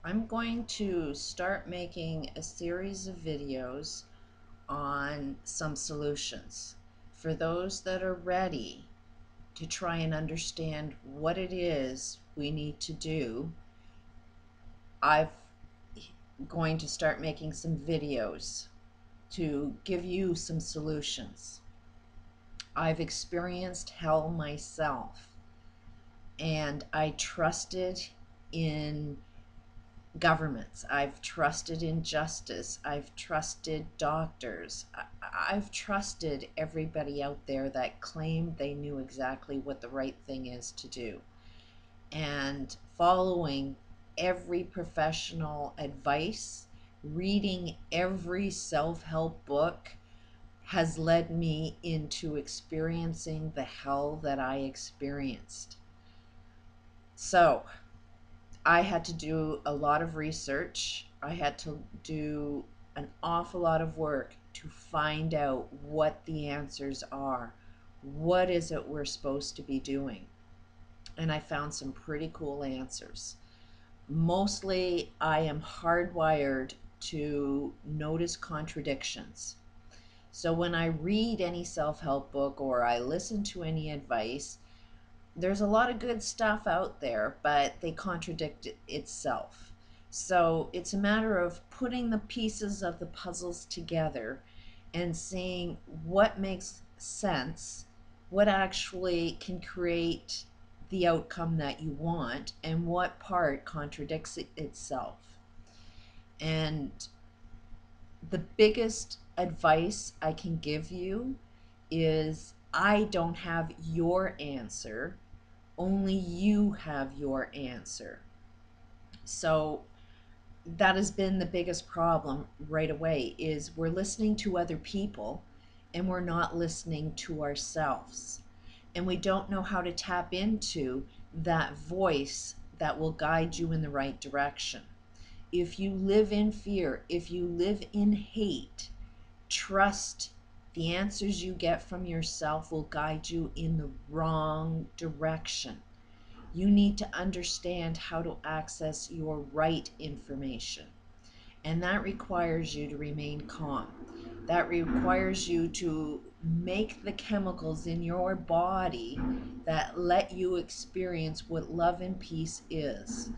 I'm going to start making a series of videos on some solutions for those that are ready to try and understand what it is we need to do. I'm going to start making some videos to give you some solutions. I've experienced hell myself, and I trusted in governments. I've trusted in justice. I've trusted doctors. I've trusted everybody out there that claimed they knew exactly what the right thing is to do. And following every professional advice, reading every self-help book has led me into experiencing the hell that I experienced. So, I had to do a lot of research. I had to do an awful lot of work to find out what the answers are. What is it we're supposed to be doing? And I found some pretty cool answers. Mostly, I am hardwired to notice contradictions. So when I read any self-help book or I listen to any advice, there's a lot of good stuff out there, but they contradict itself. So it's a matter of putting the pieces of the puzzles together and seeing what makes sense, what actually can create the outcome that you want, and what part contradicts itself. And the biggest advice I can give you is I don't have your answer. Only you have your answer. So that has been the biggest problem right away is we're listening to other people and we're not listening to ourselves. And we don't know how to tap into that voice that will guide you in the right direction. If you live in fear, if you live in hate, trust the answers you get from yourself will guide you in the wrong direction. You need to understand how to access your right information. And that requires you to remain calm. That requires you to make the chemicals in your body that let you experience what love and peace is.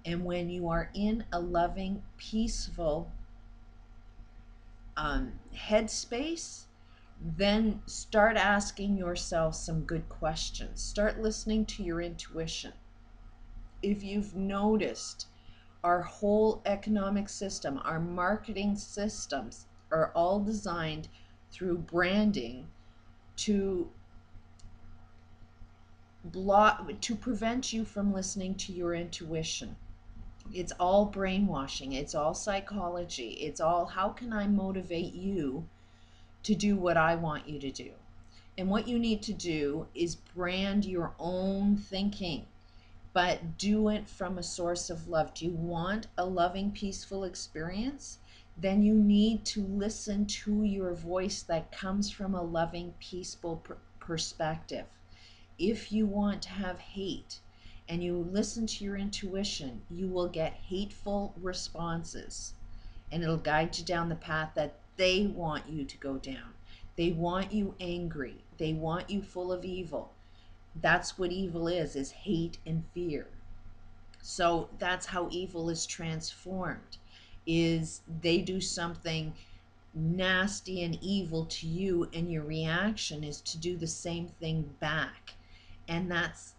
And when you are in a loving, peaceful headspace, then start asking yourself some good questions. Start listening to your intuition. If you've noticed, our whole economic system, our marketing systems are all designed through branding to prevent you from listening to your intuition. It's all brainwashing, it's all psychology, it's all how can I motivate you to do what I want you to do. And what you need to do is brand your own thinking, but do it from a source of love. Do you want a loving, peaceful experience? Then you need to listen to your voice that comes from a loving, peaceful perspective. If you want to have hate and you listen to your intuition, you will get hateful responses, and it'll guide you down the path that they want you to go down. They want you angry. They want you full of evil. That's what evil is hate and fear. So that's how evil is transformed, is they do something nasty and evil to you and your reaction is to do the same thing back. And that's,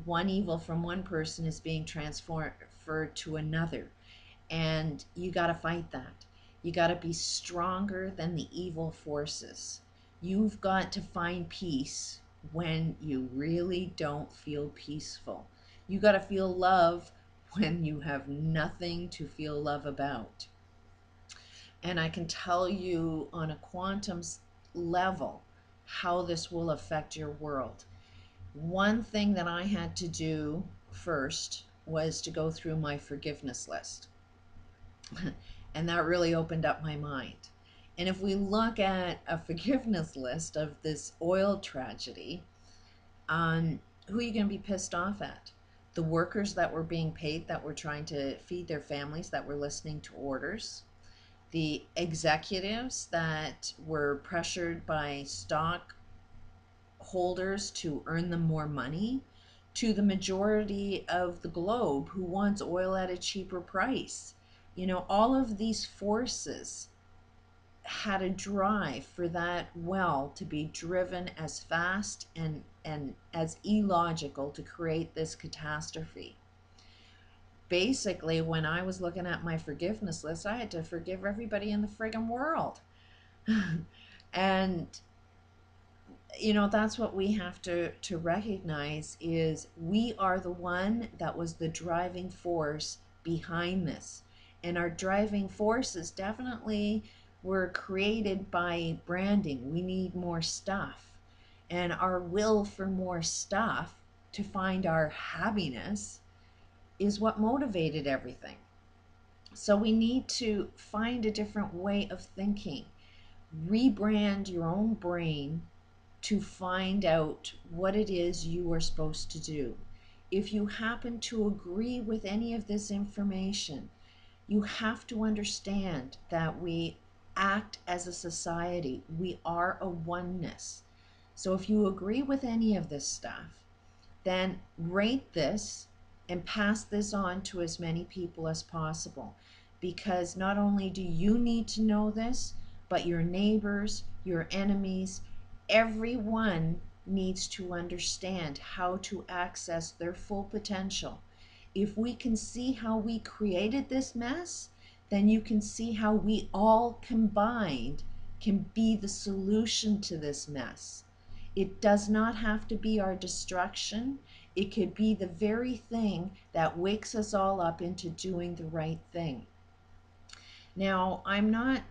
one evil from one person is being transferred to another. And you got to fight that. You got to be stronger than the evil forces. You've got to find peace when you really don't feel peaceful. You got to feel love when you have nothing to feel love about. And I can tell you on a quantum level how this will affect your world. One thing that I had to do first was to go through my forgiveness list. And that really opened up my mind. And if we look at a forgiveness list of this oil tragedy, who are you going to be pissed off at? the workers that were being paid, that were trying to feed their families, that were listening to orders, the executives that were pressured by stock holders to earn them more money, to the majority of the globe who wants oil at a cheaper price. You know, all of these forces had a drive for that well to be driven as fast and as illogical to create this catastrophe. Basically, when I was looking at my forgiveness list, I had to forgive everybody in the friggin' world. And you know, that's what we have to recognize, is we are the one that was the driving force behind this. And our driving forces definitely were created by branding. We need more stuff. And our will for more stuff to find our happiness is what motivated everything. So we need to find a different way of thinking. Rebrand your own brain to find out what it is you are supposed to do. If you happen to agree with any of this information, you have to understand that we act as a society. We are a oneness. So if you agree with any of this stuff, then rate this and pass this on to as many people as possible. Because not only do you need to know this, but your neighbors, your enemies, everyone needs to understand how to access their full potential. If we can see how we created this mess, then you can see how we all combined can be the solution to this mess. It does not have to be our destruction. It could be the very thing that wakes us all up into doing the right thing. Now, I'm not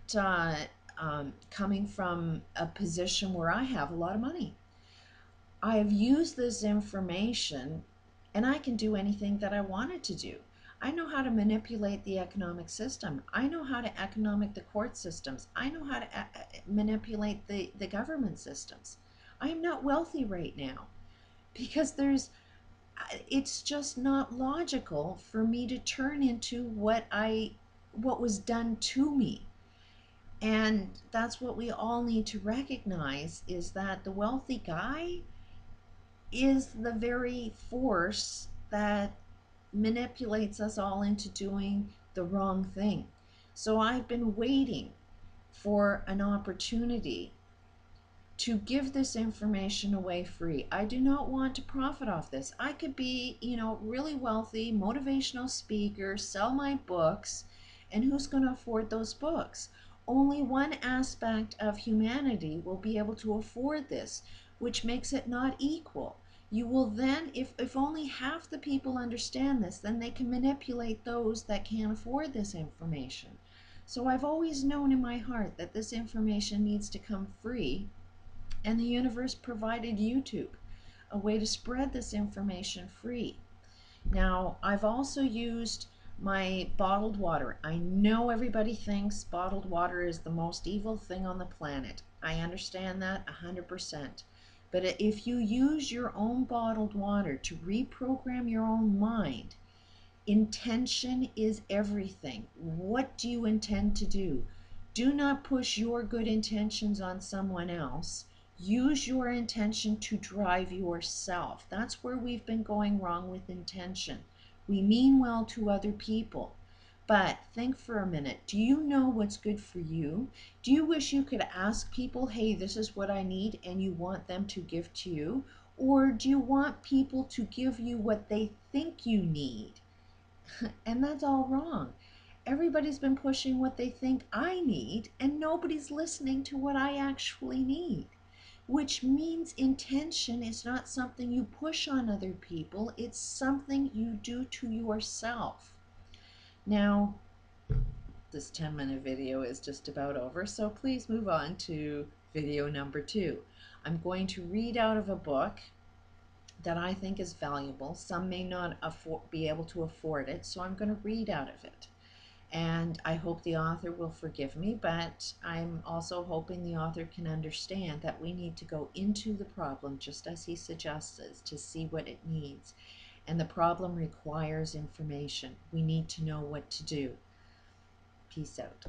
coming from a position where I have a lot of money. I have used this information and I can do anything that I wanted to do. I know how to manipulate the economic system. I know how to economic the court systems. I know how to manipulate the government systems. I am not wealthy right now because it's just not logical for me to turn into what was done to me. And that's what we all need to recognize, is that the wealthy guy is the very force that manipulates us all into doing the wrong thing. So I've been waiting for an opportunity to give this information away free. I do not want to profit off this. I could be, you know, really wealthy, motivational speaker, sell my books, and who's going to afford those books? Only one aspect of humanity will be able to afford this, which makes it not equal. You will then, if only half the people understand this, then they can manipulate those that can't afford this information. So I've always known in my heart that this information needs to come free, and the universe provided YouTube, a way to spread this information free. Now, I've also used my bottled water. I know everybody thinks bottled water is the most evil thing on the planet. I understand that 100%. But if you use your own bottled water to reprogram your own mind, intention is everything. What do you intend to do? Do not push your good intentions on someone else. Use your intention to drive yourself. That's where we've been going wrong with intention. We mean well to other people, but think for a minute. Do you know what's good for you? Do you wish you could ask people, hey, this is what I need, and you want them to give to you? Or do you want people to give you what they think you need? And that's all wrong. Everybody's been pushing what they think I need, and nobody's listening to what I actually need. Which means intention is not something you push on other people, it's something you do to yourself. Now, this 10-minute video is just about over, so please move on to video number 2. I'm going to read out of a book that I think is valuable. Some may not be able to afford it, so I'm going to read out of it. And I hope the author will forgive me, but I'm also hoping the author can understand that we need to go into the problem just as he suggests to see what it needs. and the problem requires information. We need to know what to do. Peace out.